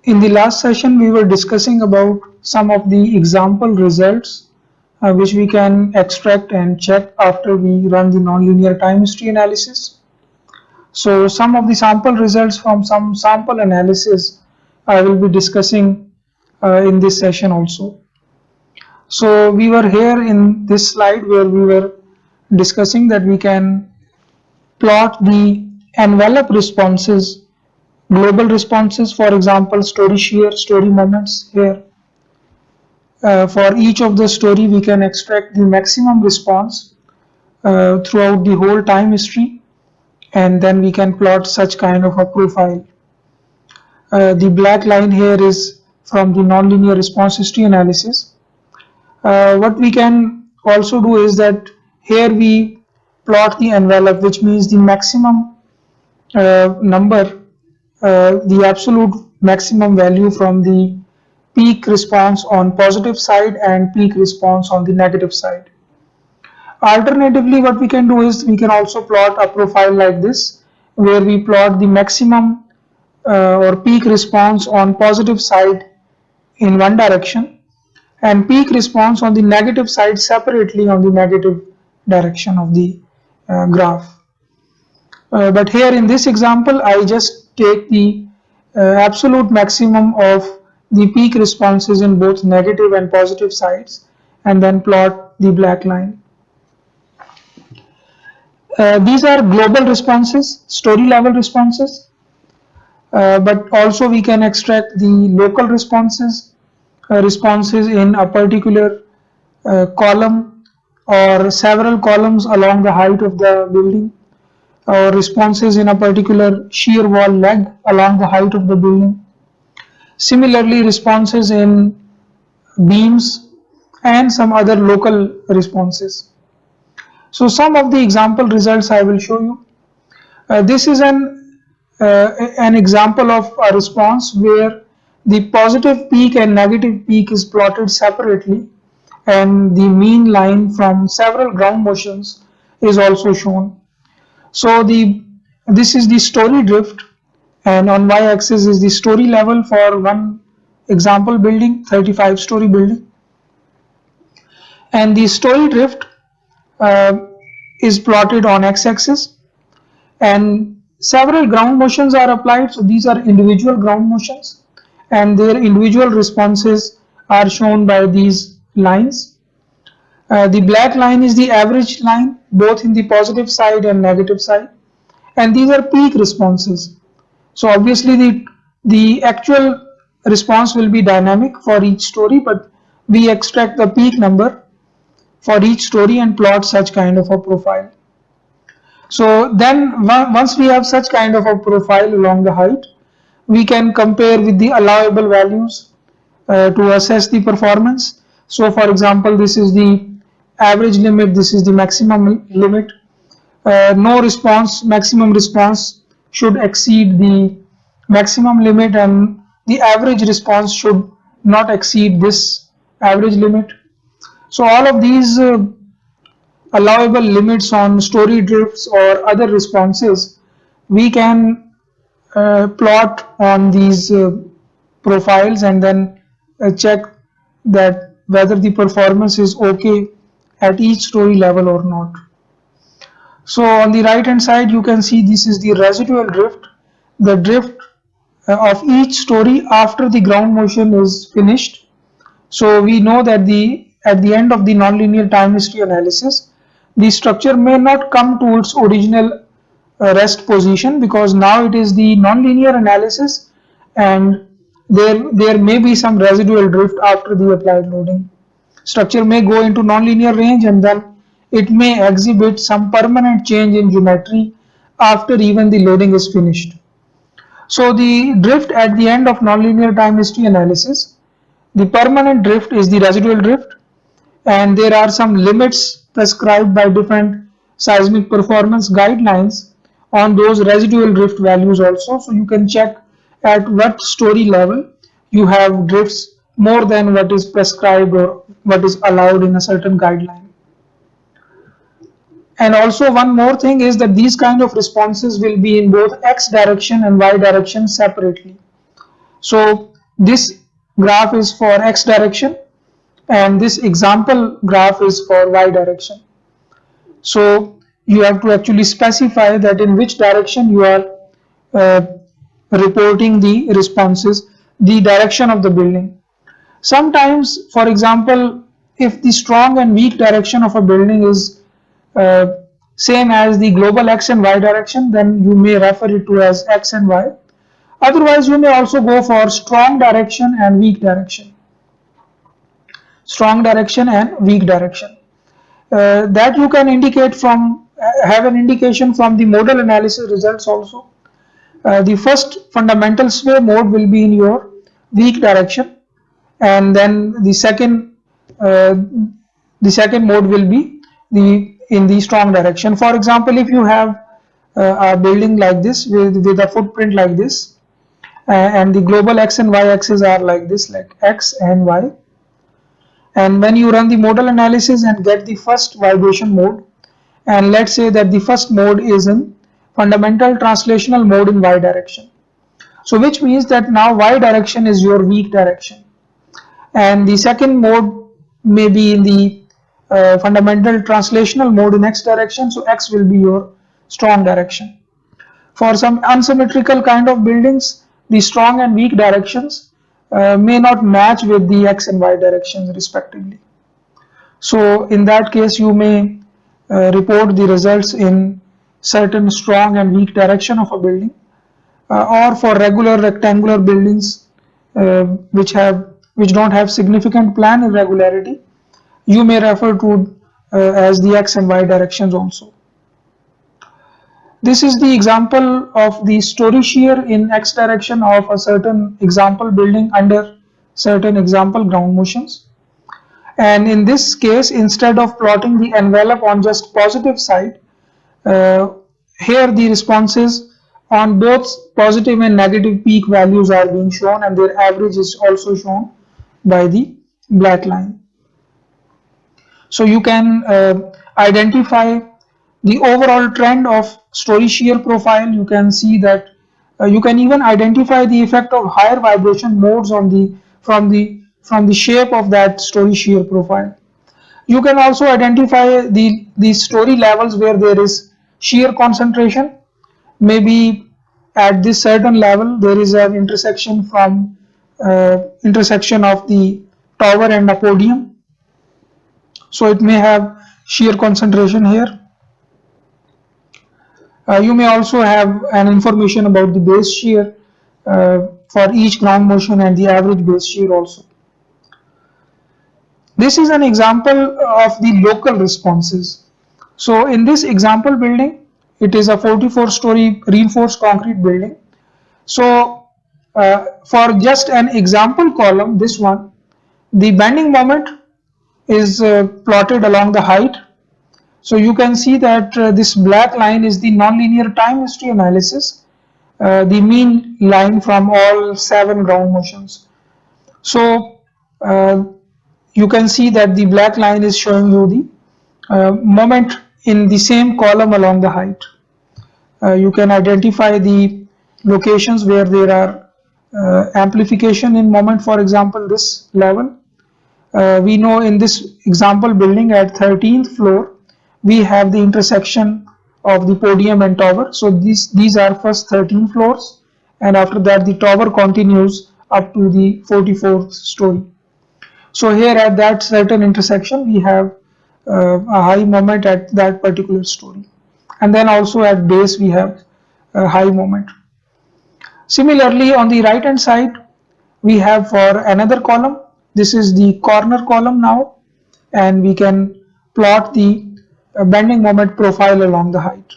In the last session, we were discussing about some of the example results which we can extract and check after we run the nonlinear time history analysis. So some of the sample results from some sample analysis I will be discussing in this session also. So we were here in this slide where we were discussing that we can plot the envelope responses, global responses, for example, story shear, story moments here. For each of the story, we can extract the maximum response throughout the whole time history, and then we can plot such kind of a profile. The black line here is from the nonlinear response history analysis. What we can also do is that here we plot the envelope, which means the maximum number, the absolute maximum value from the peak response on positive side and peak response on the negative side. Alternatively, what we can do is we can also plot a profile like this, where we plot the maximum or peak response on positive side in one direction and peak response on the negative side separately on the negative direction of the graph. But here in this example, I just take the absolute maximum of the peak responses in both negative and positive sides and then plot the black line. These are global responses, story level responses, but also we can extract the local responses, responses in a particular column or several columns along the height of the building, or responses in a particular shear wall leg along the height of the building. Similarly, responses in beams and some other local responses. So some of the example results I will show you. This is an example of a response where the positive peak and negative peak is plotted separately, and the mean line from several ground motions is also shown. So this is the story drift, and on y-axis is the story level for one example building, 35-story building, and the story drift is plotted on x-axis, and several ground motions are applied. So these are individual ground motions, and their individual responses are shown by these lines. The black line is the average line both in the positive side and negative side, and these are peak responses. So obviously the actual response will be dynamic for each story, but we extract the peak number for each story and plot such kind of a profile. So then once we have such kind of a profile along the height, we can compare with the allowable values to assess the performance. So for example, this is the average limit, this is the maximum limit. No response, maximum response should exceed the maximum limit, and the average response should not exceed this average limit. So all of these allowable limits on story drifts or other responses we can plot on these profiles and then check that whether the performance is okay at each story level or not. So on the right hand side you can see this is the residual drift, the drift of each story after the ground motion is finished. So we know that at the end of the nonlinear time history analysis, the structure may not come to its original rest position, because now it is the nonlinear analysis and there may be some residual drift after the applied loading. Structure may go into nonlinear range and then it may exhibit some permanent change in geometry after even the loading is finished. So the drift at the end of nonlinear time history analysis, the permanent drift is the residual drift, and there are some limits prescribed by different seismic performance guidelines on those residual drift values also. So you can check at what story level you have drifts more than what is prescribed or what is allowed in a certain guideline. And also one more thing is that these kind of responses will be in both x direction and y direction separately. So This graph is for x direction and this example graph is for y direction. So you have to actually specify that in which direction you are uh, reporting the responses, the direction of the building. Sometimes, for example, if the strong and weak direction of a building is uh, same as the global x and y direction, then you may refer it to as x and y. Otherwise, you may also go for strong direction and weak direction. Strong direction and weak direction. That you can indicate from have an indication from the modal analysis results also. The first fundamental sway mode will be in your weak direction, and then uh, the second mode will be in the strong direction. For example, if you have a building like this with a footprint like this, and the global x and y axis are like this, like x and y, and when you run the modal analysis and get the first vibration mode, and let's say that the first mode is in fundamental translational mode in y direction, so which means that now y direction is your weak direction, and the second mode may be in the fundamental translational mode in x direction, so x will be your strong direction. For some unsymmetrical kind of buildings, the strong and weak directions may not match with the x and y directions respectively. So in that case, you may report the results in certain strong and weak direction of a building, or for regular rectangular buildings which don't have significant plan irregularity, you may refer to as the x and y directions also. This is the example of the story shear in x direction of a certain example building under certain example ground motions. And in this case, instead of plotting the envelope on just positive side, uh, here the responses on both positive and negative peak values are being shown, and their average is also shown by the black line. So you can identify the overall trend of story shear profile. You can see that you can even identify the effect of higher vibration modes on the from the shape of that story shear profile. You can also identify the story levels where there is shear concentration. Maybe at this certain level there is an intersection of the tower and the podium, so it may have shear concentration here. You may also have an information about the base shear for each ground motion and the average base shear also. This is an example of the local responses. So in this example building, it is a 44-story reinforced concrete building. So for just an example column, this one, the bending moment is plotted along the height. So you can see that this black line is the nonlinear time history analysis, the mean line from all 7 ground motions. So you can see that the black line is showing you the moment in the same column along the height. You can identify the locations where there are amplification in moment. For example, this level, we know in this example building at 13th floor we have the intersection of the podium and tower. So these are first 13 floors, and after that the tower continues up to the 44th story. So here at that certain intersection we have a high moment at that particular story, and then also at base we have a high moment. Similarly, on the right hand side we have for another column, this is the corner column now, and we can plot the bending moment profile along the height.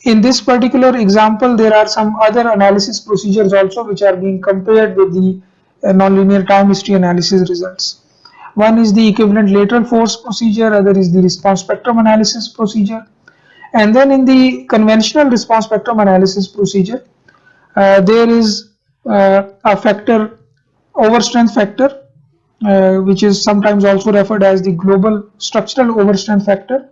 In this particular example, there are some other analysis procedures also which are being compared with the nonlinear time history analysis results. One is the equivalent lateral force procedure, other is the response spectrum analysis procedure. And then in the conventional response spectrum analysis procedure, there is a factor, overstrength factor, which is sometimes also referred as the global structural overstrength factor.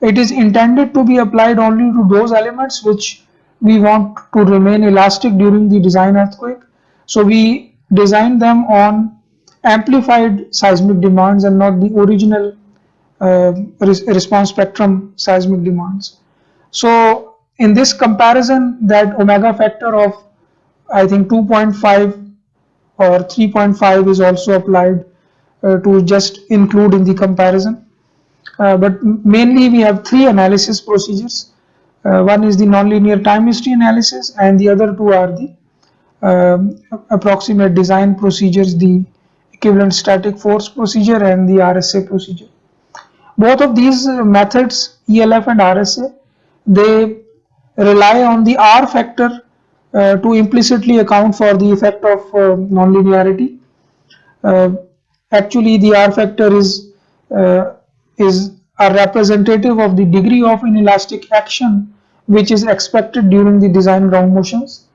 It is intended to be applied only to those elements which we want to remain elastic during the design earthquake. So we designed them on amplified seismic demands and not the original response spectrum seismic demands. So in this comparison, that omega factor of I think 2.5 or 3.5 is also applied to just include in the comparison. But mainly we have three analysis procedures. One is the nonlinear time history analysis, and the other two are the approximate design procedures, the equivalent static force procedure and the RSA procedure. Both of these methods, ELF and RSA, they rely on the R factor to implicitly account for the effect of nonlinearity. Uh, Actually, the R factor is a representative of the degree of inelastic action which is expected during the design ground motions.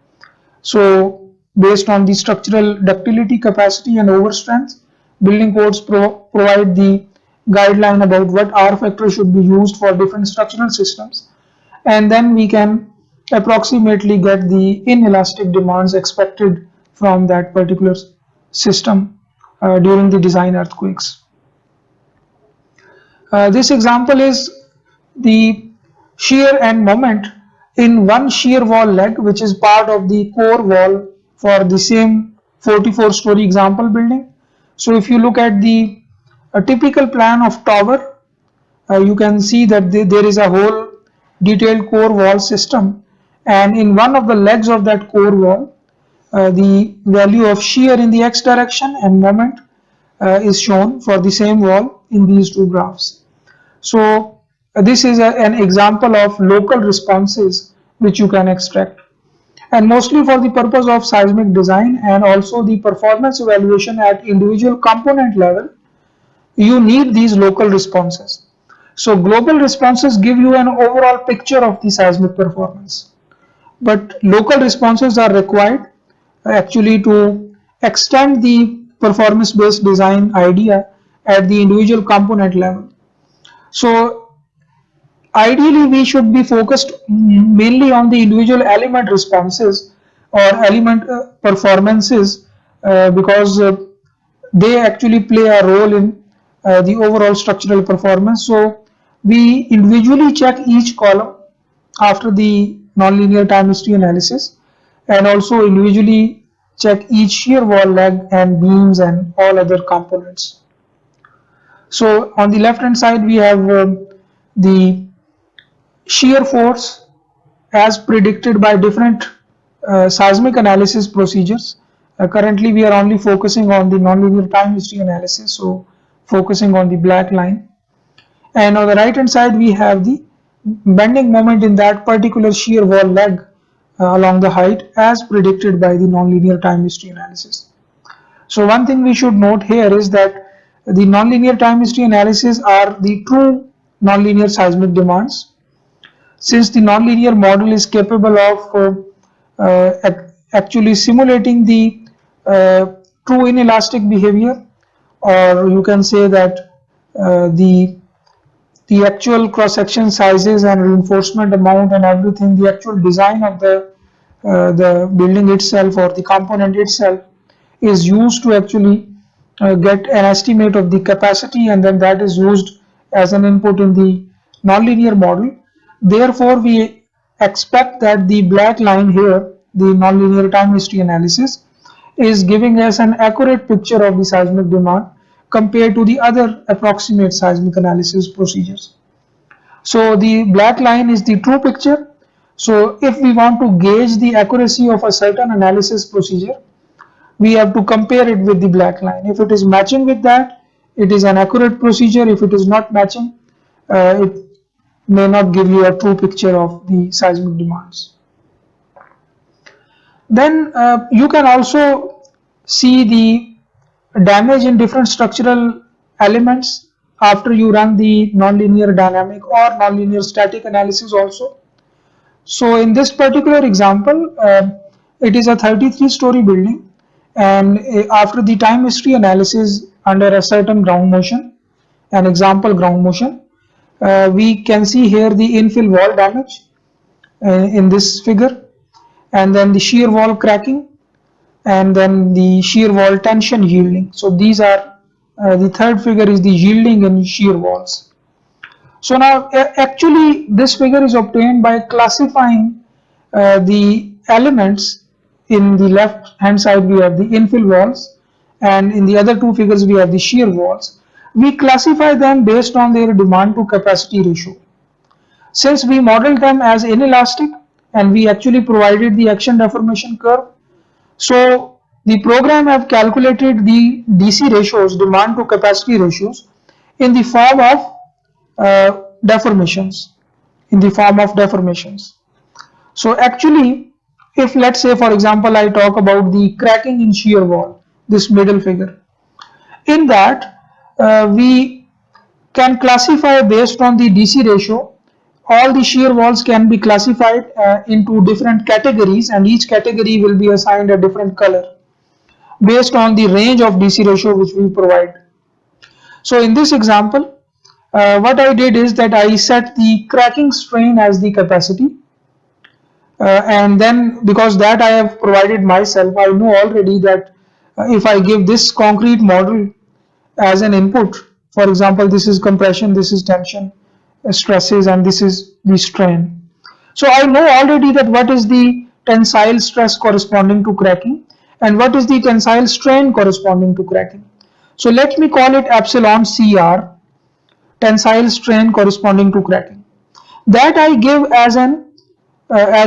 So, based on the structural ductility, capacity, and overstrength, building codes provide the guideline about what R factor should be used for different structural systems, and then we can approximately get the inelastic demands expected from that particular system during the design earthquakes. This example is the shear and moment in one shear wall leg, which is part of the core wall for the same 44-story example building. So if you look at the typical plan of tower, you can see that there is a whole detailed core wall system, and in one of the legs of that core wall, the value of shear in the x direction and moment is shown for the same wall in these two graphs. So this is an example of local responses which you can extract, and mostly for the purpose of seismic design and also the performance evaluation at individual component level, you need these local responses. So global responses give you an overall picture of the seismic performance, but local responses are required actually to extend the performance based design idea at the individual component level. So ideally we should be focused mainly on the individual element responses or element performances because they actually play a role in the overall structural performance. So we individually check each column after the nonlinear time history analysis, and also individually check each shear wall leg and beams and all other components. So on the left hand side we have the shear force as predicted by different seismic analysis procedures. Currently we are only focusing on the nonlinear time history analysis, so focusing on the black line. And on the right hand side we have the bending moment in that particular shear wall leg along the height as predicted by the nonlinear time history analysis. So one thing we should note here is that the nonlinear time history analysis are the true nonlinear seismic demands. Since the nonlinear model is capable of actually simulating the true inelastic behavior, or you can say that the actual cross section sizes and reinforcement amount and everything, the actual design of the building itself or the component itself is used to actually get an estimate of the capacity, and then that is used as an input in the nonlinear model. Therefore, we expect that the black line here, the nonlinear time history analysis, is giving us an accurate picture of the seismic demand compared to the other approximate seismic analysis procedures. So the black line is the true picture. So if we want to gauge the accuracy of a certain analysis procedure, we have to compare it with the black line. If it is matching with that, it is an accurate procedure. If it is not matching, it may not give you a true picture of the seismic demands. Then you can also see the damage in different structural elements after you run the nonlinear dynamic or nonlinear static analysis also. So in this particular example, it is a 33-story building, and after the time history analysis under a certain ground motion, an example ground motion, we can see here the infill wall damage in this figure, and then the shear wall cracking, and then the shear wall tension yielding. So these are the third figure is the yielding and shear walls. So now actually this figure is obtained by classifying the elements. In the left hand side we have the infill walls, and in the other two figures we have the shear walls. We classify them based on their demand to capacity ratio. Since we modeled them as inelastic and we actually provided the action deformation curve, so the program have calculated the DC ratios, demand to capacity ratios, in the form of deformations, So actually, if let's say for example I talk about the cracking in shear wall, this middle figure, in that we can classify based on the DC ratio. All the shear walls can be classified into different categories, and each category will be assigned a different color based on the range of DC ratio which we provide. So in this example, what I did is that I set the cracking strain as the capacity, and then because that I have provided myself, I know already that if I give this concrete model as an input, for example, this is compression, this is tension, stresses, and this is the strain. So I know already that what is the tensile stress corresponding to cracking and what is the tensile strain corresponding to cracking. So let me call it epsilon CR, tensile strain corresponding to cracking. That I give as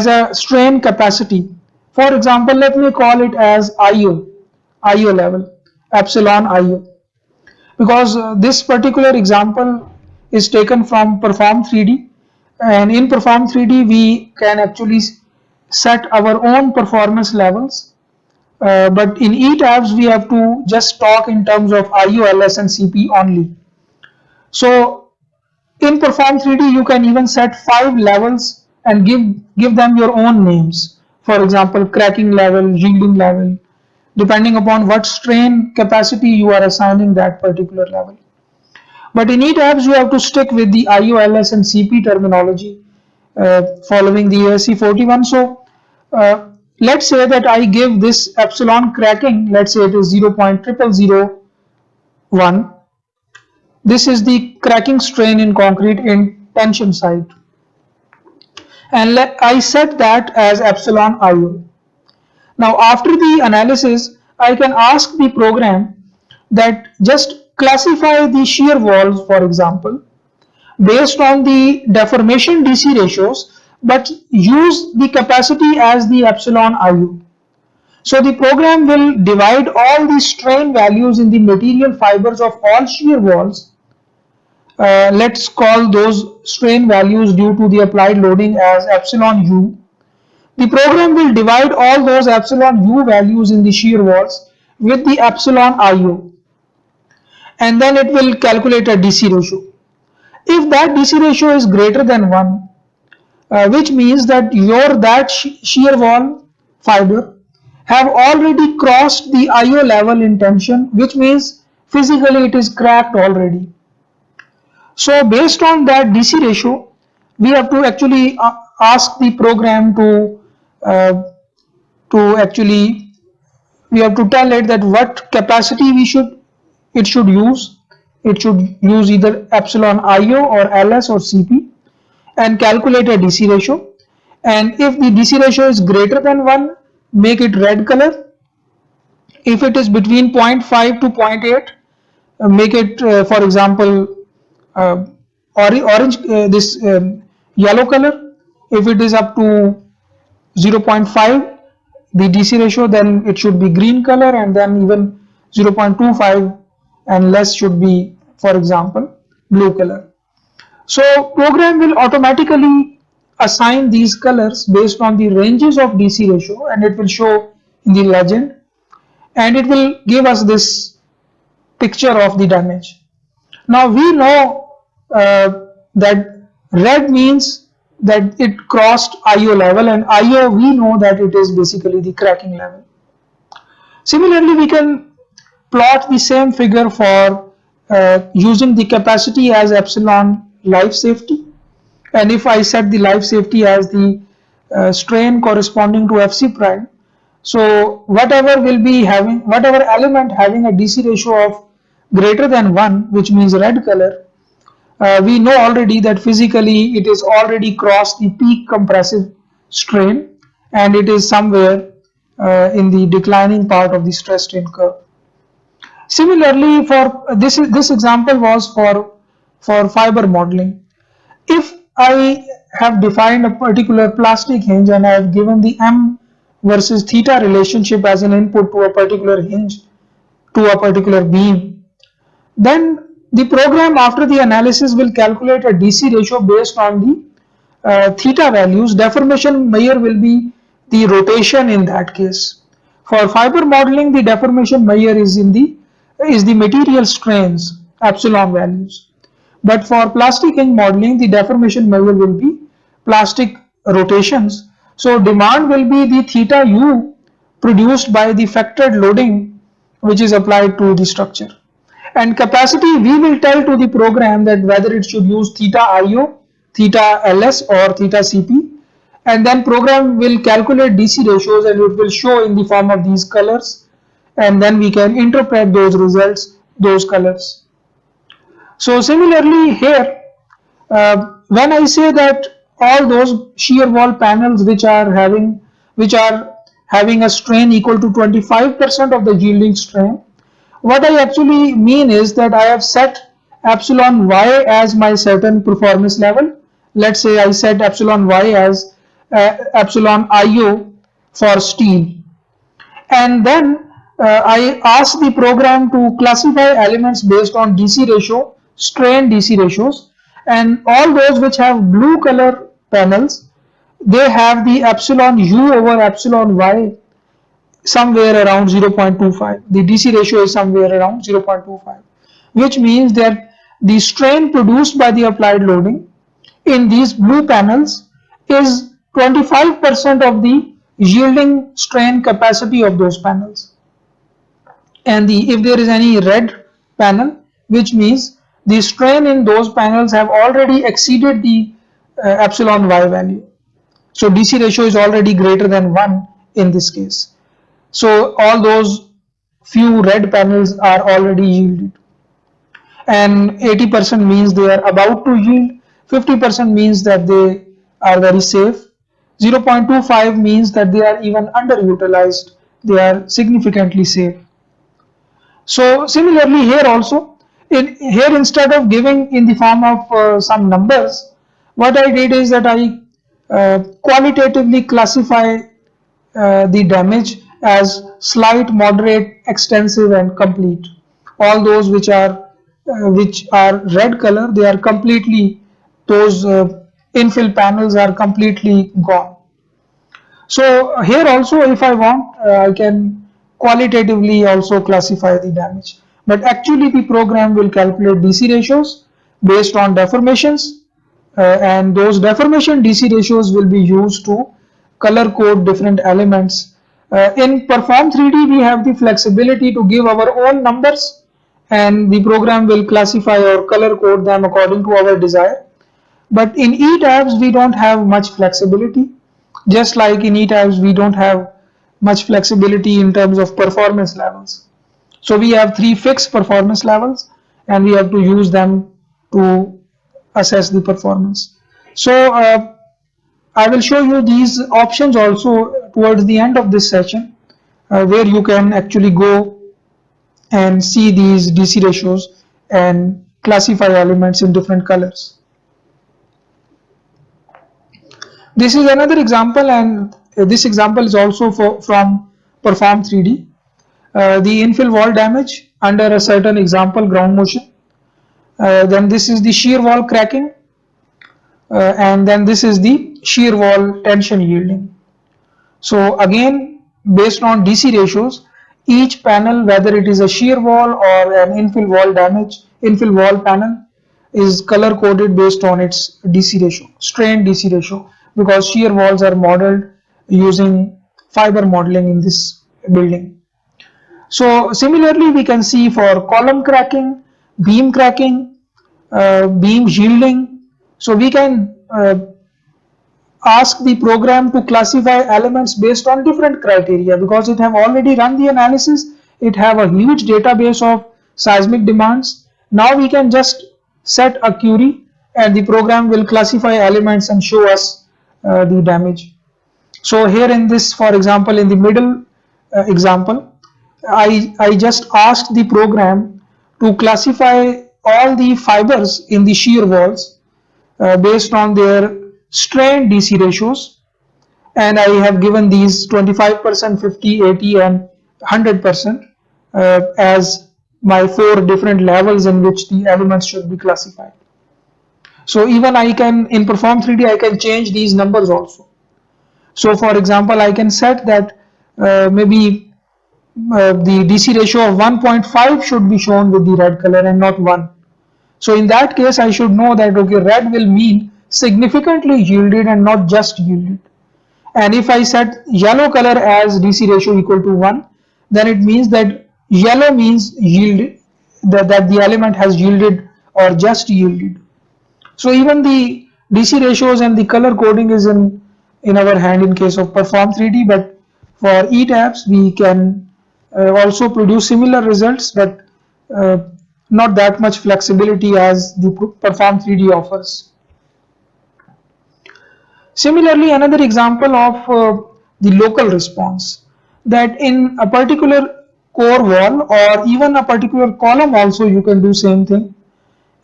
a strain capacity. For example, let me call it as IO level, epsilon IO, because this particular example is taken from Perform 3D, and in Perform 3D we can actually set our own performance levels, but in ETABS we have to just talk in terms of IO, LS and CP only. So in Perform 3D you can even set 5 levels and give them your own names. For example, cracking level, yielding level, depending upon what strain capacity you are assigning that particular level. But in ETABS you have to stick with the IO, LS and CP terminology following the ASC 41. So let's say that I give this epsilon cracking, let's say it is 0.0001. This is the cracking strain in concrete in tension side, and I set that as epsilon IO. Now after the analysis I can ask the program that just classify the shear walls, for example, based on the deformation DC ratios, but use the capacity as the epsilon IU. So the program will divide all the strain values in the material fibers of all shear walls. Let's call those strain values due to the applied loading as epsilon U. The program will divide all those epsilon U values in the shear walls with the epsilon IU, and then it will calculate a DC ratio. If that DC ratio is greater than 1, which means that that shear wall fiber have already crossed the IO level in tension, which means physically it is cracked already. So based on that DC ratio, we have to actually ask the program to actually, we have to tell it that what capacity it should use. It should use either epsilon IO or LS or CP and calculate a DC ratio. And if the DC ratio is greater than 1, make it red color. If it is between 0.5 to 0.8, make it, for example, orange, this yellow color. If it is up to 0.5, the DC ratio, then it should be green color, and then even 0.25 and less should be, for example, blue color. So program will automatically assign these colors based on the ranges of DC ratio, and it will show in the legend, and it will give us this picture of the damage. Now we know that red means that it crossed IO level, and IO we know that it is basically the cracking level. Similarly, we can plot the same figure for using the capacity as epsilon life safety, and if I set the life safety as the strain corresponding to FC prime, So whatever element having a DC ratio of greater than 1, which means red color, we know already that physically it is already crossed the peak compressive strain, and it is somewhere in the declining part of the stress strain curve. Similarly, for this example was for fiber modeling. If I have defined a particular plastic hinge and I have given the m versus theta relationship as an input to a particular hinge, to a particular beam, then the program after the analysis will calculate a DC ratio based on the theta values. Deformation measure will be the rotation in that case. For fiber modeling, the deformation measure is the material strains epsilon values. But for plastic hinge modeling, the deformation measure will be plastic rotations. So demand will be the theta u produced by the factored loading which is applied to the structure. And capacity, we will tell to the program that whether it should use theta IO, theta LS or theta CP, and then program will calculate DC ratios and it will show in the form of these colors, and then we can interpret those results, those colors. So similarly here, when I say that all those shear wall panels which are having a strain equal to 25% of the yielding strain, what I actually mean is that I have set epsilon y as my certain performance level. Let's say I set epsilon y as epsilon IO for steel, and then I ask the program to classify elements based on DC ratio, strain DC ratios, and all those which have blue color panels, they have the epsilon u over epsilon y somewhere around 0.25. The DC ratio is somewhere around 0.25, which means that the strain produced by the applied loading in these blue panels is 25% of the yielding strain capacity of those panels. And if there is any red panel, which means the strain in those panels have already exceeded the epsilon y value. So DC ratio is already greater than 1 in this case. So all those few red panels are already yielded, and 80% means they are about to yield, 50% means that they are very safe, 0.25 means that they are even underutilized, they are significantly safe. So similarly here also, here instead of giving in the form of some numbers, what I did is that I qualitatively classify the damage as slight, moderate, extensive and complete. All those which are red color, they are completely, those infill panels are completely gone. So here also if I want, I can qualitatively also classify the damage. But actually the program will calculate DC ratios based on deformations, and those deformation DC ratios will be used to color code different elements. In Perform 3D we have the flexibility to give our own numbers, and the program will classify or color code them according to our desire. But in ETABS we don't have much flexibility. Just like in ETABS we don't have much flexibility in terms of performance levels. So we have 3 fixed performance levels and we have to use them to assess the performance. So I will show you these options also towards the end of this session, where you can actually go and see these DC ratios and classify elements in different colors. This is another example, and this example is also from Perform 3D. The infill wall damage under a certain example ground motion. Then this is the shear wall cracking, and then this is the shear wall tension yielding. So again, based on DC ratios, each panel, whether it is a shear wall or an infill wall damage, infill wall panel, is color coded based on its DC ratio, strain DC ratio, because shear walls are modeled using fiber modeling in this building. So similarly, we can see for column cracking, beam cracking, beam yielding. So we can ask the program to classify elements based on different criteria, because it have already run the analysis, it have a huge database of seismic demands. Now we can just set a query and the program will classify elements and show us the damage. So here in this, for example, in the middle example, I just asked the program to classify all the fibers in the shear walls based on their strain DC ratios, and I have given these 25%, 50, 80 and 100% as my 4 different levels in which the elements should be classified. So even I can, in Perform 3D, I can change these numbers also. So for example, I can set that maybe the DC ratio of 1.5 should be shown with the red color and not 1. So in that case, I should know that, okay, red will mean significantly yielded and not just yielded. And if I set yellow color as DC ratio equal to 1, then it means that yellow means yield, that the element has yielded or just yielded. So even the DC ratios and the color coding is in our hand in case of Perform 3D, but for ETABS we can also produce similar results, but not that much flexibility as the Perform 3D offers. Similarly, another example of the local response, that in a particular core wall or even a particular column also you can do same thing,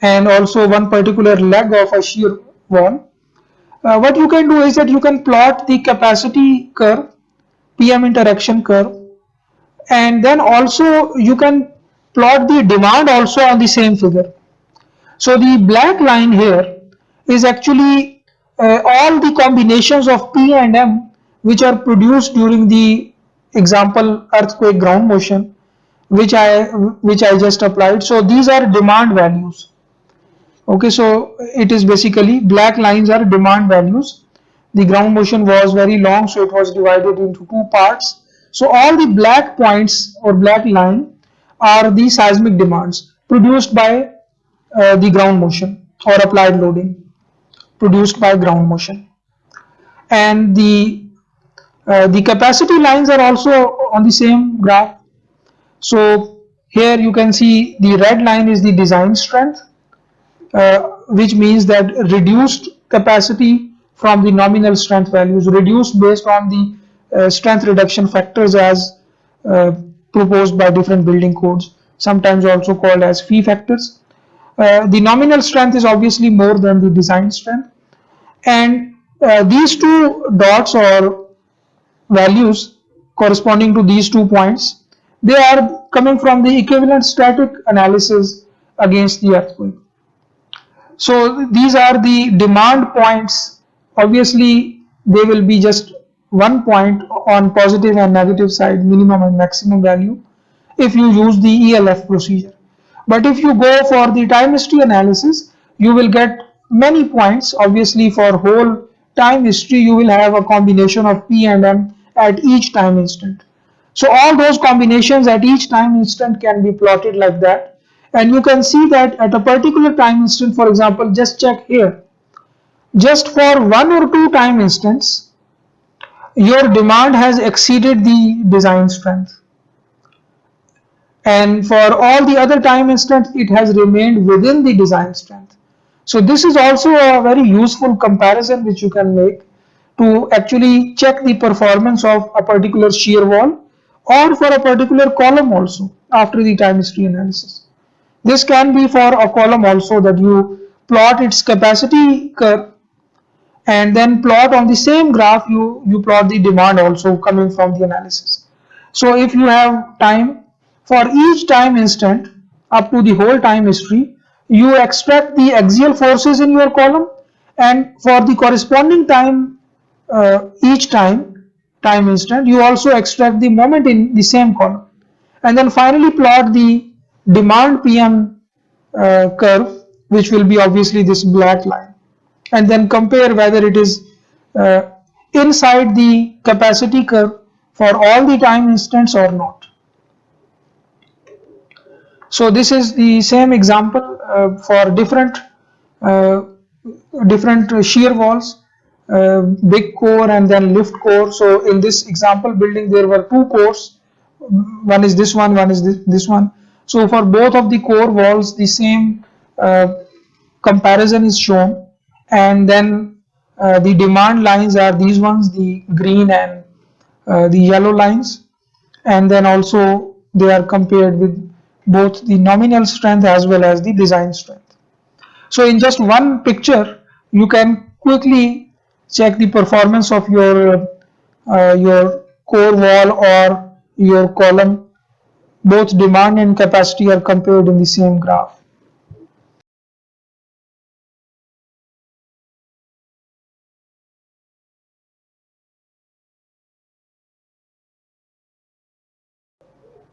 and also one particular leg of a shear wall. What you can do is that you can plot the capacity curve, PM interaction curve, and then also you can plot the demand also on the same figure. So the black line here is actually all the combinations of P and M which are produced during the example earthquake ground motion, which I just applied. So these are demand values. Okay, so it is basically black lines are demand values. The ground motion was very long, so it was divided into 2 parts. So all the black points or black line are the seismic demands produced by the ground motion or applied loading produced by ground motion. And the capacity lines are also on the same graph. So here you can see the red line is the design strength, which means that reduced capacity from the nominal strength values, reduced based on the strength reduction factors as uh, proposed by different building codes, sometimes also called as phi factors. The nominal strength is obviously more than the design strength, and these two dots or values corresponding to these 2 points, they are coming from the equivalent static analysis against the earthquake. So these are the demand points. Obviously, they will be just 1 point on positive and negative side, minimum and maximum value, if you use the ELF procedure. But if you go for the time history analysis, you will get many points. Obviously, for whole time history, you will have a combination of P and M at each time instant. So all those combinations at each time instant can be plotted like that. And you can see that at a particular time instant, for example, just check here. Just for 1 or 2 time instants, your demand has exceeded the design strength. And for all the other time instants, it has remained within the design strength. So this is also a very useful comparison which you can make to actually check the performance of a particular shear wall or for a particular column also after the time history analysis. This can be for a column also, that you plot its capacity curve and then plot on the same graph you plot the demand also coming from the analysis. So if you have time, for each time instant up to the whole time history, you extract the axial forces in your column, and for the corresponding time, each time instant, you also extract the moment in the same column, and then finally plot the demand PM curve, which will be obviously this black line, and then compare whether it is uh, inside the capacity curve for all the time instants or not. So this is the same example for uh, different shear walls. big core and then lift core. So in this example building there were two cores, one is this one is this one. So for both of the core walls the same comparison is shown, and then the demand lines are these ones, the green and the yellow lines, and then also they are compared with both the nominal strength as well as the design strength. So in just one picture, you can quickly check the performance of your core wall or your column. Both demand and capacity are compared in the same graph.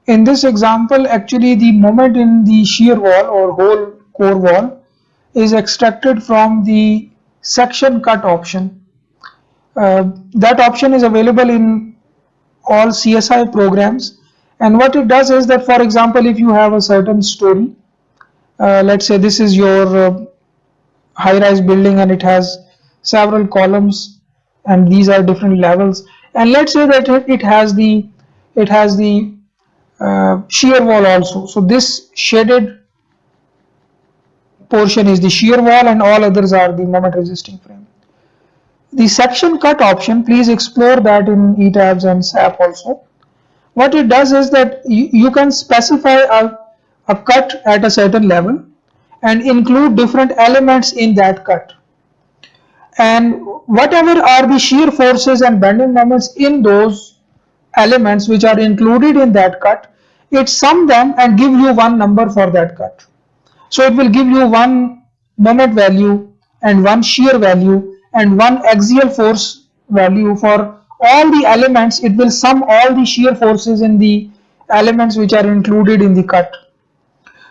In this example, actually the moment in the shear wall or whole core wall is extracted from the section cut option. That option is available in all CSI programs, and what it does is that, for example, if you have a certain story, let's say this is your high-rise building and it has several columns and these are different levels, and let's say that it has the shear wall also. So this shaded portion is the shear wall and all others are the moment resisting frame. The section cut option, please explore that in ETABS and SAP also. What it does is that you can specify a cut at a certain level and include different elements in that cut, and whatever are the shear forces and bending moments in those elements which are included in that cut, it sum them and give you one number for that cut. So it will give you one moment value and one shear value and one axial force value for all the elements. It will sum all the shear forces in the elements which are included in the cut.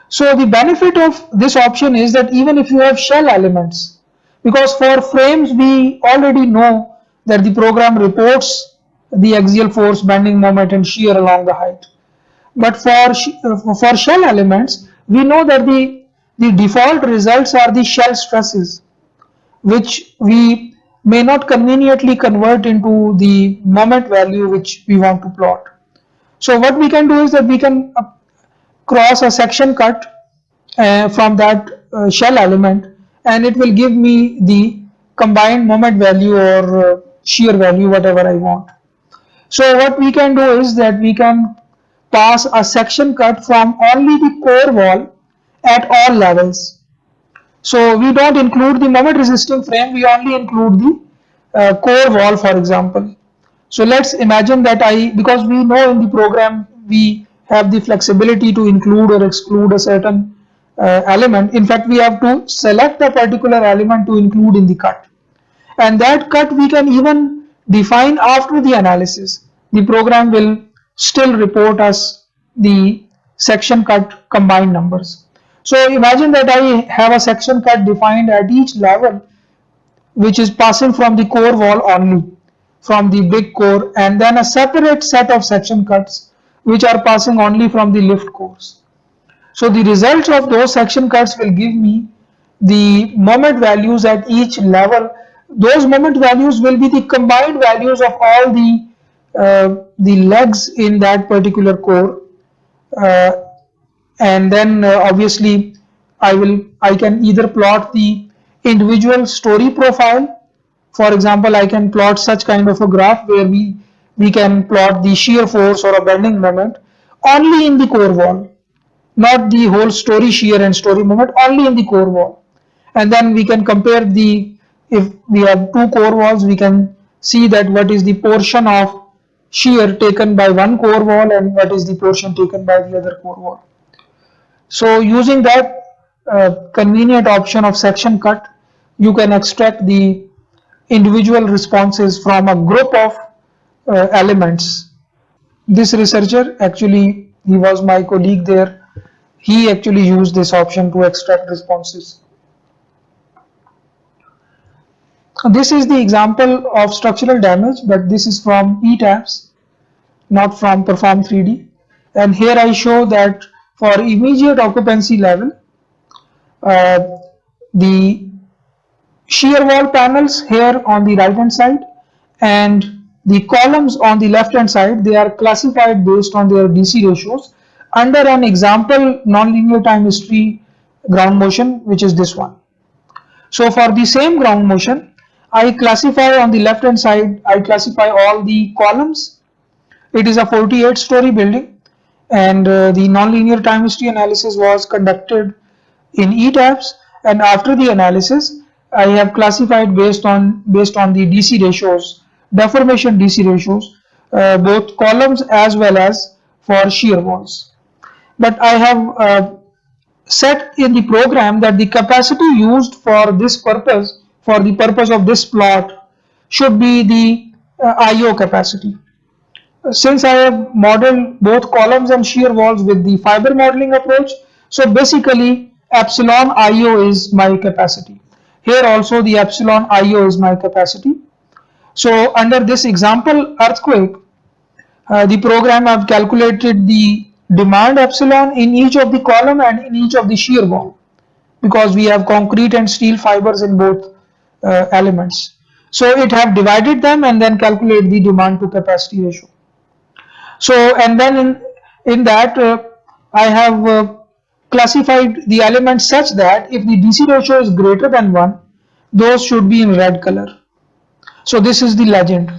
So the benefit of this option is that even if you have shell elements, because for frames we already know that the program reports the axial force, bending moment and shear along the height. But for shell elements, we know that the default results are the shell stresses, which we may not conveniently convert into the moment value which we want to plot. So what we can do is that we can cross a section cut from that shell element, and it will give me the combined moment value or shear value, whatever I want. So what we can do is that we can pass a section cut from only the core wall at all levels. So we don't include the moment resisting frame, we only include the core wall, for example. So let's imagine that because we know in the program we have the flexibility to include or exclude a certain element. In fact, we have to select a particular element to include in the cut, and that cut we can even define after the analysis. The program will still report us the section cut combined numbers. So imagine that I have a section cut defined at each level which is passing from the core wall only, from the big core, and then a separate set of section cuts which are passing only from the lift cores. So the results of those section cuts will give me the moment values at each level. Those moment values will be the combined values of all the legs in that particular core, uh, and then obviously I can either plot the individual story profile. For example, I can plot such kind of a graph where we can plot the shear force or a bending moment only in the core wall, not the whole story shear and story moment, only in the core wall. And then we can compare if we have two core walls, we can see that what is the portion of shear taken by one core wall and what is the portion taken by the other core wall. So using that convenient option of section cut, you can extract the individual responses from a group of elements. This researcher, actually he was my colleague there, he actually used this option to extract responses. This is the example of structural damage, but this is from ETABS, not from Perform 3D. And here I show that for immediate occupancy level, uh, the shear wall panels here on the right hand side, and the columns on the left hand side, they are classified based on their DC ratios under an example nonlinear time history ground motion, which is this one. So for the same ground motion, I classify on the left hand side, I classify all the columns. It is a 48-story building, and the nonlinear time history analysis was conducted in ETABS, and after the analysis I have classified based on the DC ratios, deformation DC ratios, both columns as well as for shear walls. But I have set in the program that the capacity used for this purpose, for the purpose of this plot, should be the IO capacity. Since I have modeled both columns and shear walls with the fiber modeling approach, so basically epsilon IO is my capacity. Here also the epsilon IO is my capacity. So under this example earthquake, the program have calculated the demand epsilon in each of the column and in each of the shear wall, because we have concrete and steel fibers in both elements. So it have divided them and then calculate the demand to capacity ratio. So and then in that I have classified the elements such that if the DC ratio is greater than 1, those should be in red color. So this is the legend,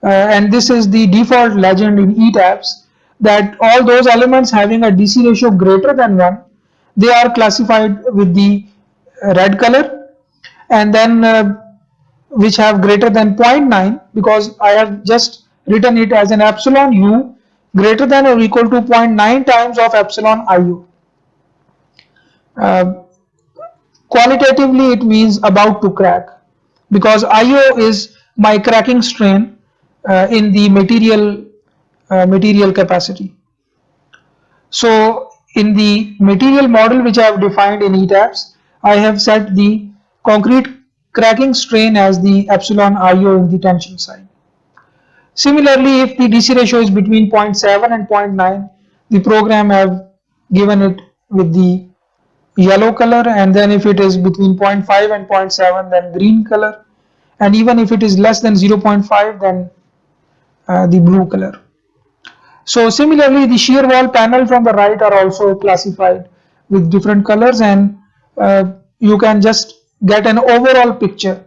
and this is the default legend in ETABS, that all those elements having a DC ratio greater than 1, they are classified with the red color, and then which have greater than 0.9, because I have just written it as an epsilon u greater than or equal to 0.9 times of epsilon IU. Qualitatively it means about to crack, because IO is my cracking strain in the material capacity. So in the material model which I have defined in ETABS, I have set the concrete cracking strain as the epsilon IO in the tension side. Similarly, if the DC ratio is between 0.7 and 0.9, the program have given it with the yellow color, and then if it is between 0.5 and 0.7, then green color, and even if it is less than 0.5, then the blue color. So similarly, the shear wall panel from the right are also classified with different colors, and you can just get an overall picture.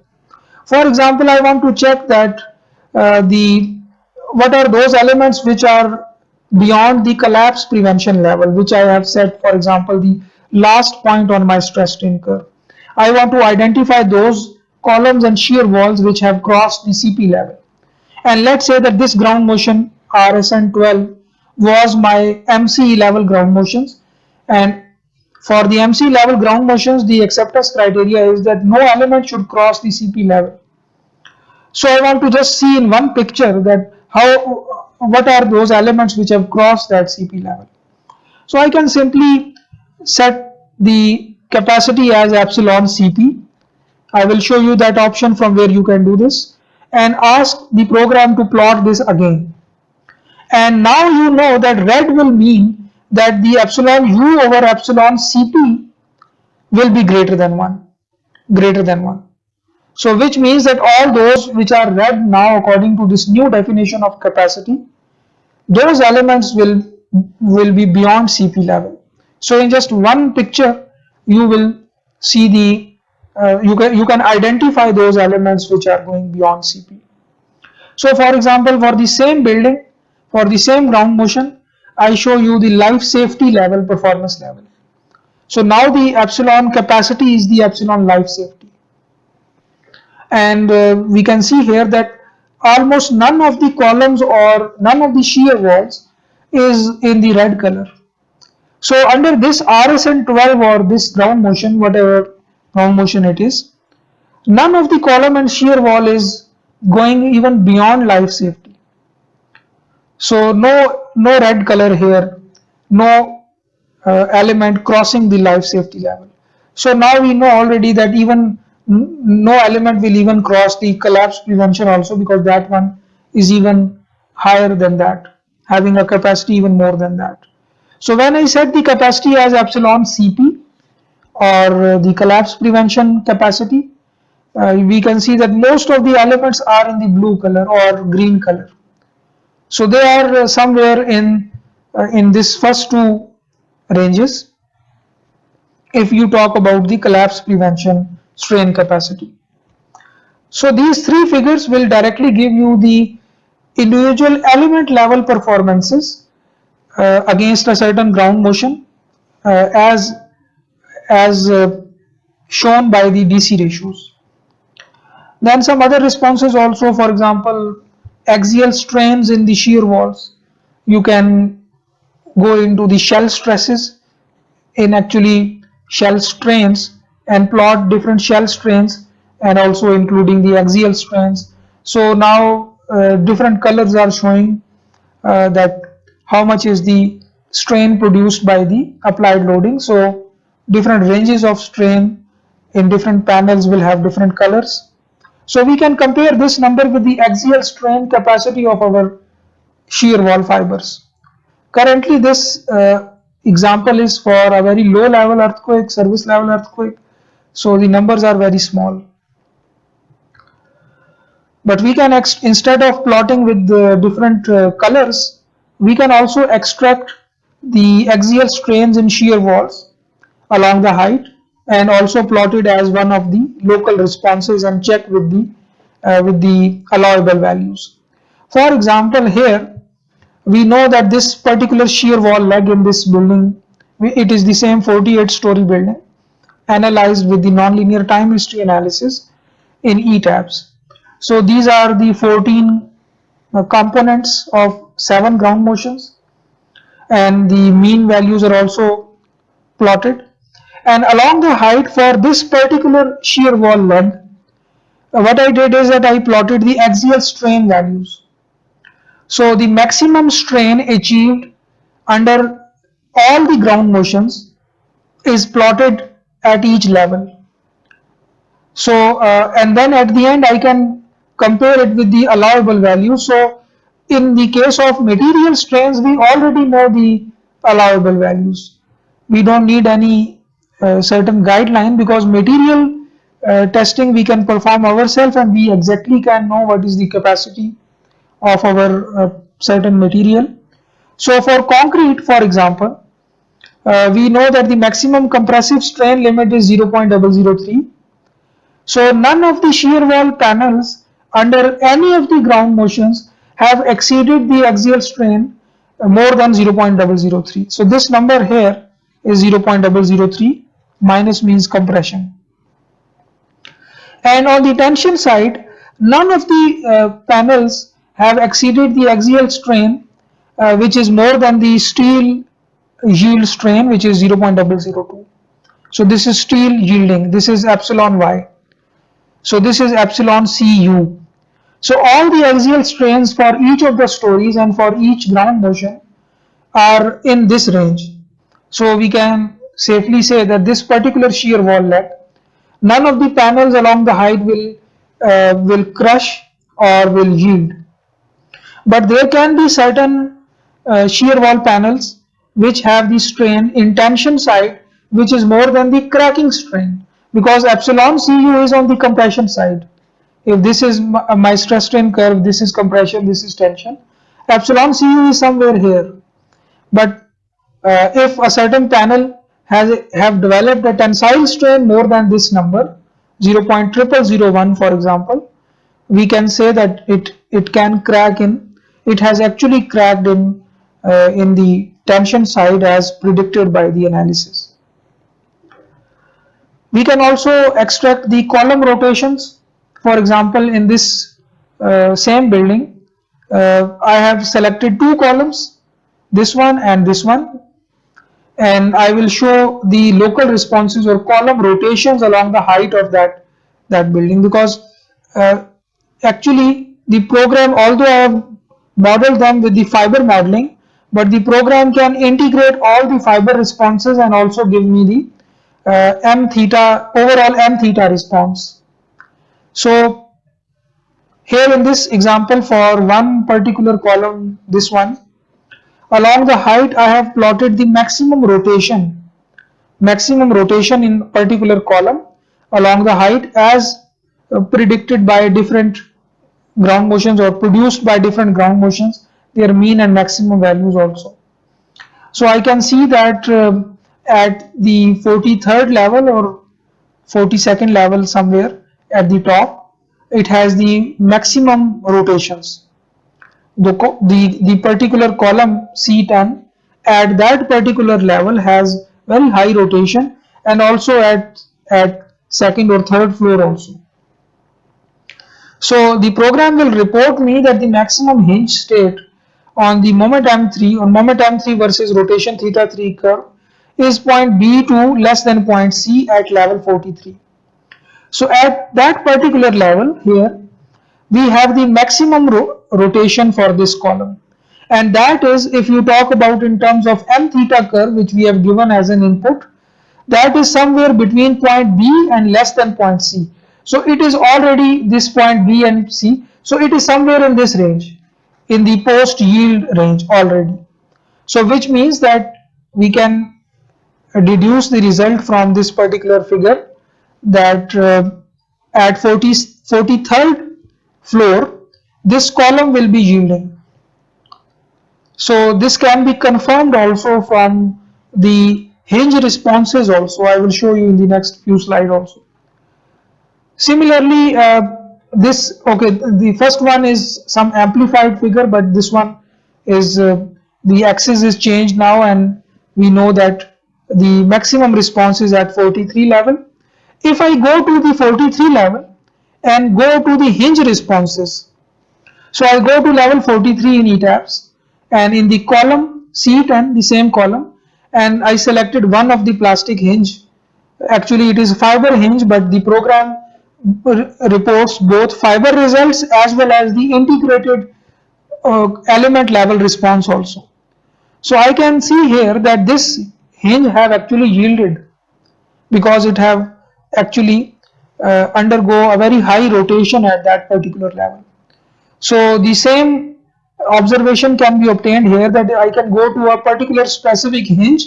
For example, I want to check that what are those elements which are beyond the collapse prevention level, which I have set, for example, the last point on my stress strain curve. I want to identify those columns and shear walls which have crossed the CP level. And let's say that this ground motion RSN 12 was my MC level ground motions, and for the MC level ground motions, the acceptance criteria is that no element should cross the CP level. So I want to just see in one picture that what are those elements which have crossed that CP level. So I can simply set the capacity as epsilon CP. I will show you that option from where you can do this, and ask the program to plot this again. And now you know that red will mean that the epsilon u over epsilon CP will be greater than 1. So which means that all those which are red now according to this new definition of capacity, those elements will be beyond CP level. So in just one picture you will see the you can identify those elements which are going beyond CP. So for example, for the same building, for the same ground motion, I show you the life safety level, performance level. So now the epsilon capacity is the epsilon life safety. And we can see here that almost none of the columns or none of the shear walls is in the red color. So under this RSN 12 or this ground motion, whatever ground motion it is, none of the column and shear wall is going even beyond life safety. So no red color here, no element crossing the life safety level. So now we know already that even no element will even cross the collapse prevention also, because that one is even higher than that, having a capacity even more than that. So when I set the capacity as epsilon CP or the collapse prevention capacity, we can see that most of the elements are in the blue color or green color. So they are somewhere in this first two ranges if you talk about the collapse prevention strain capacity. So these three figures will directly give you the individual element level performances against a certain ground motion as shown by the DC ratios. Then some other responses also, for example, axial strains in the shear walls. You can go into the shell stresses in actually shell strains and plot different shell strains and also including the axial strains. So now different colors are showing that how much is the strain produced by the applied loading. So different ranges of strain in different panels will have different colors. So we can compare this number with the axial strain capacity of our shear wall fibers. Currently this example is for a very low level earthquake, service level earthquake. So the numbers are very small. But we can instead of plotting with the different colors, we can also extract the axial strains in shear walls along the height and also plot it as one of the local responses and check with the allowable values. For example, here we know that this particular shear wall leg in this building, it is the same 48-story building analyzed with the nonlinear time history analysis in ETABS. So these are the 14 components of 7 ground motions, and the mean values are also plotted. And along the height for this particular shear wall leg, what I did is that I plotted the axial strain values. So the maximum strain achieved under all the ground motions is plotted at each level. So and then at the end I can compare it with the allowable value. So in the case of material strains, we already know the allowable values. We don't need any certain guideline, because material testing we can perform ourselves and we exactly can know what is the capacity of our certain material. So for concrete, for example, we know that the maximum compressive strain limit is 0.003. So none of the shear wall panels under any of the ground motions have exceeded the axial strain more than 0.003. So this number here is 0.003, minus means compression. And on the tension side, none of the panels have exceeded the axial strain which is more than the steel yield strain, which is 0.002. So this is steel yielding, this is epsilon y. So this is epsilon Cu. So all the axial strains for each of the stories and for each ground motion are in this range. So we can safely say that this particular shear wall leg, none of the panels along the height will crush or will yield. But there can be certain shear wall panels which have the strain in tension side which is more than the cracking strain, because epsilon Cu is on the compression side. If this is my stress strain curve, this is compression, this is tension, epsilon Cu is somewhere here. But if a certain panel have developed a tensile strain more than this number, 0.0001 for example, we can say that it can crack it has actually cracked in the tension side as predicted by the analysis. We can also extract the column rotations. For example, in this same building, I have selected two columns, this one and this one, and I will show the local responses or column rotations along the height of that building, because actually the program, although I have modeled them with the fiber modeling, but the program can integrate all the fiber responses and also give me the m theta, overall m theta response. So here in this example, for one particular column, this one, along the height I have plotted the maximum rotation in particular column along the height as predicted by different ground motions or produced by different ground motions, their mean and maximum values also. So I can see that at the 43rd level or 42nd level somewhere at the top, it has the maximum rotations. The particular column C10 at that particular level has very high rotation, and also at second or third floor also. So the program will report me that the maximum hinge state on the moment M3 on moment M3 versus rotation theta 3 curve is point B2 less than point C at level 43. So at that particular level here, we have the maximum rotation for this column, and that is, if you talk about in terms of M theta curve, which we have given as an input, that is somewhere between point B and less than point C. So it is already this point B and C, so it is somewhere in this range, in the post yield range already. So which means that we can deduce the result from this particular figure that at 43rd floor this column will be yielding. So this can be confirmed also from the hinge responses also. I will show you in the next few slides also. Similarly, the first one is some amplified figure, but this one is the axis is changed now, and we know that the maximum response is at 43 level. If I go to the 43 level and go to the hinge responses, so I go to level 43 in ETABS, and in the column C10, the same column, and I selected one of the plastic hinge. Actually it is fiber hinge, but the program reports both fiber results as well as the integrated element level response also. So I can see here that this hinge have actually yielded because it have actually undergo a very high rotation at that particular level. So the same observation can be obtained here, that I can go to a particular specific hinge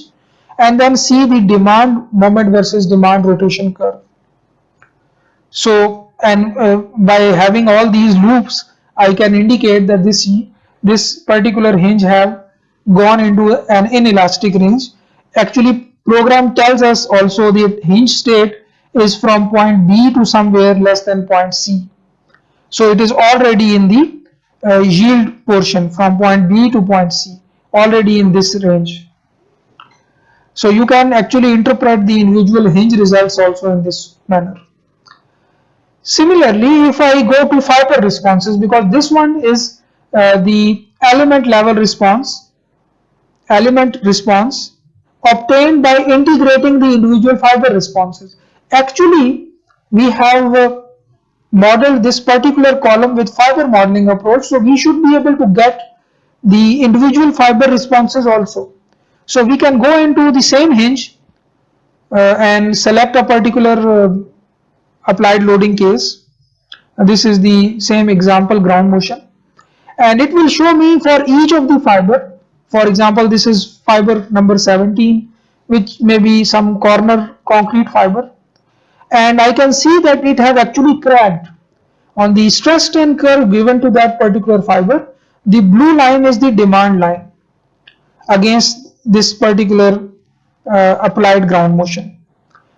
and then see the demand moment versus demand rotation curve. So, and by having all these loops, I can indicate that this particular hinge have gone into an inelastic range. Actually, program tells us also the hinge state is from point B to somewhere less than point C. So it is already in the yield portion from point B to point C, already in this range. So you can actually interpret the individual hinge results also in this manner. Similarly, if I go to fiber responses, because this one is the element level response, obtained by integrating the individual fiber responses. Actually, we have modeled this particular column with fiber modeling approach, so we should be able to get the individual fiber responses also. So we can go into the same hinge and select a particular applied loading case. This is the same example ground motion, and it will show me for each of the fiber. For example, this is fiber number 17, which may be some corner concrete fiber, and I can see that it has actually cracked. On the stress strain curve given to that particular fiber, the blue line is the demand line against this particular applied ground motion.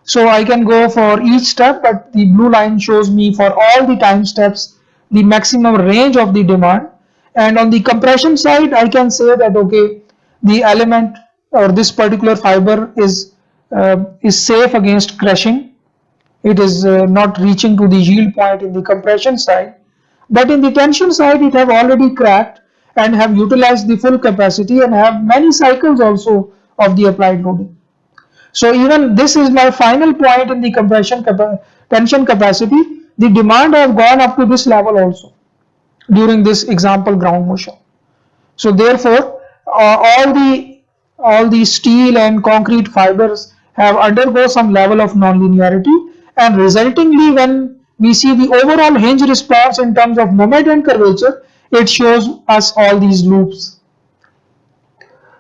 So I can go for each step, but the blue line shows me for all the time steps the maximum range of the demand. And on the compression side, I can say that okay, the element or this particular fiber is safe against crushing. It is not reaching to the yield point in the compression side, but in the tension side it have already cracked and have utilized the full capacity and have many cycles also of the applied loading. So even this is my final point in the tension capacity. The demand have gone up to this level also during this example ground motion. So therefore, all the steel and concrete fibers have undergo some level of nonlinearity, and resultingly, when we see the overall hinge response in terms of moment and curvature, it shows us all these loops.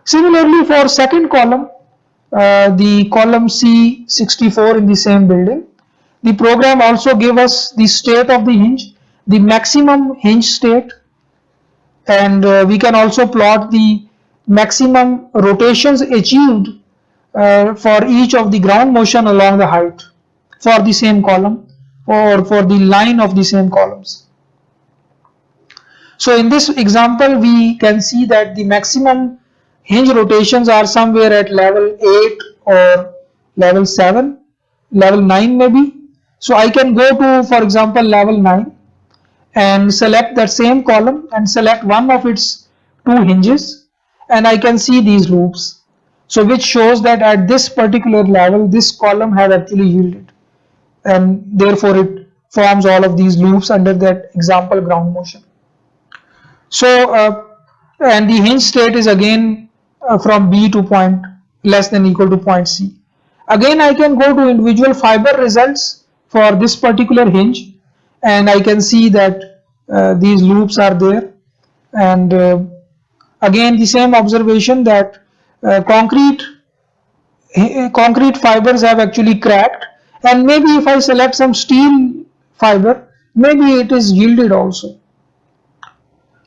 Similarly, for second column, the column C64 in the same building, The program also gave us the state of the hinge, the maximum hinge state, and we can also plot the maximum rotations achieved for each of the ground motion along the height for the same column or for the line of the same columns. So in this example, we can see that the maximum hinge rotations are somewhere at level 8 or level 7, level 9 maybe. So I can go to, for example, level 9 and select that same column and select one of its two hinges, and I can see these loops. So which shows that at this particular level, this column has actually yielded, and therefore it forms all of these loops under that example ground motion. So, and the hinge state is again from B to point less than equal to point C. Again, I can go to individual fiber results for this particular hinge, and I can see that these loops are there. And again, the same observation that concrete fibers have actually cracked, and maybe if I select some steel fiber, maybe it is yielded also.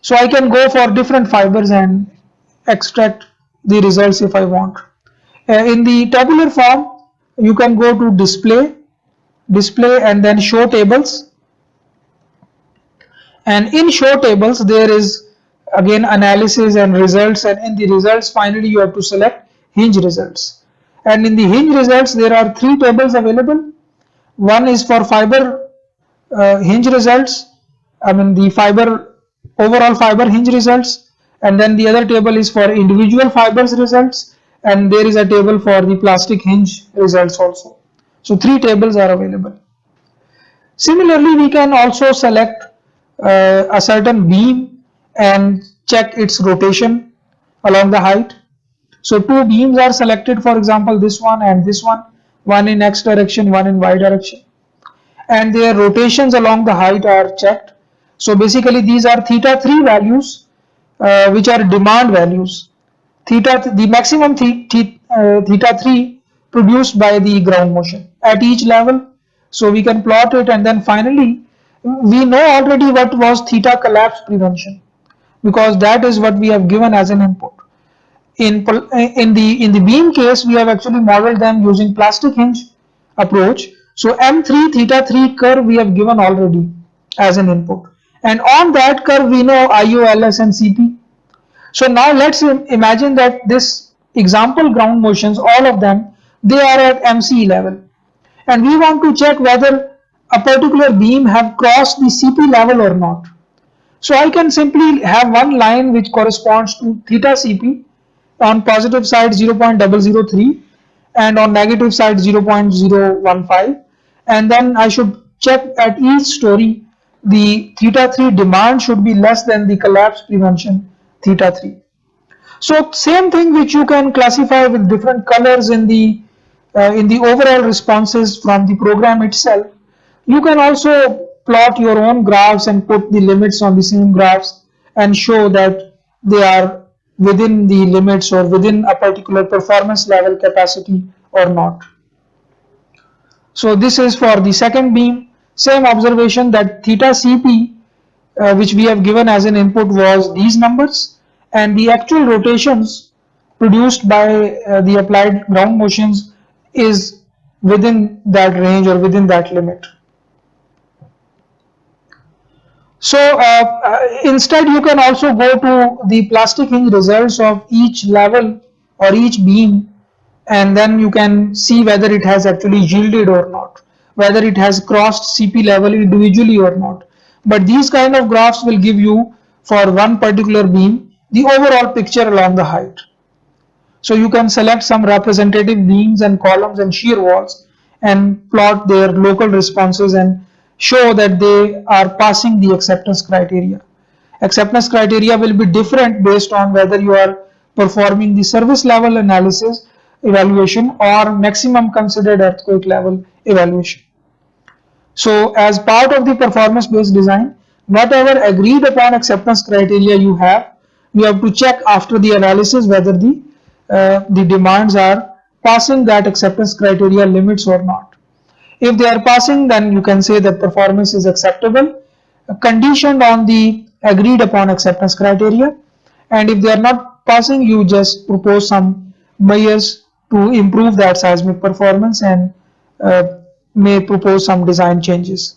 So I can go for different fibers and extract the results if I want. In the tabular form, you can go to display and then show tables. And in show tables, there is again analysis and results, and in the results finally you have to select hinge results. And in the hinge results, there are three tables available. One is for fiber hinge results, the fiber overall fiber hinge results, and then the other table is for individual fibers results, and there is a table for the plastic hinge results also. So three tables are available. Similarly, we can also select a certain beam and check its rotation along the height. So two beams are selected, for example this one and this one in x direction, one in y direction, and their rotations along the height are checked. So basically these are theta 3 values, which are demand values. The maximum theta 3 produced by the ground motion at each level. So we can plot it, and then finally we know already what was theta collapse prevention, because that is what we have given as an input. In the beam case, we have actually modeled them using plastic hinge approach. So M3 theta 3 curve we have given already as an input, and on that curve we know IO, LS and CP. So now let's imagine that this example ground motions, all of them, they are at MC level, and we want to check whether a particular beam have crossed the CP level or not. So I can simply have one line which corresponds to theta CP, on positive side 0.003 and on negative side 0.015, and then I should check at each story the theta 3 demand should be less than the collapse prevention theta 3. So same thing which you can classify with different colors in the overall responses from the program itself. You can also plot your own graphs and put the limits on the same graphs and show that they are within the limits or within a particular performance level capacity or not. So this is for the second beam. Same observation that theta Cp, which we have given as an input, was these numbers, and the actual rotations produced by the applied ground motions is within that range or within that limit. So instead you can also go to the plastic hinge results of each level or each beam, and then you can see whether it has actually yielded or not, whether it has crossed CP level individually or not. But these kind of graphs will give you, for one particular beam, the overall picture along the height. So you can select some representative beams and columns and shear walls and plot their local responses and show that they are passing the acceptance criteria. Acceptance criteria will be different based on whether you are performing the service level analysis evaluation or maximum considered earthquake level evaluation. So as part of the performance based design, whatever agreed upon acceptance criteria you have to check after the analysis whether the demands are passing that acceptance criteria limits or not. If they are passing, then you can say that performance is acceptable, conditioned on the agreed upon acceptance criteria. And if they are not passing, you just propose some measures to improve that seismic performance and may propose some design changes.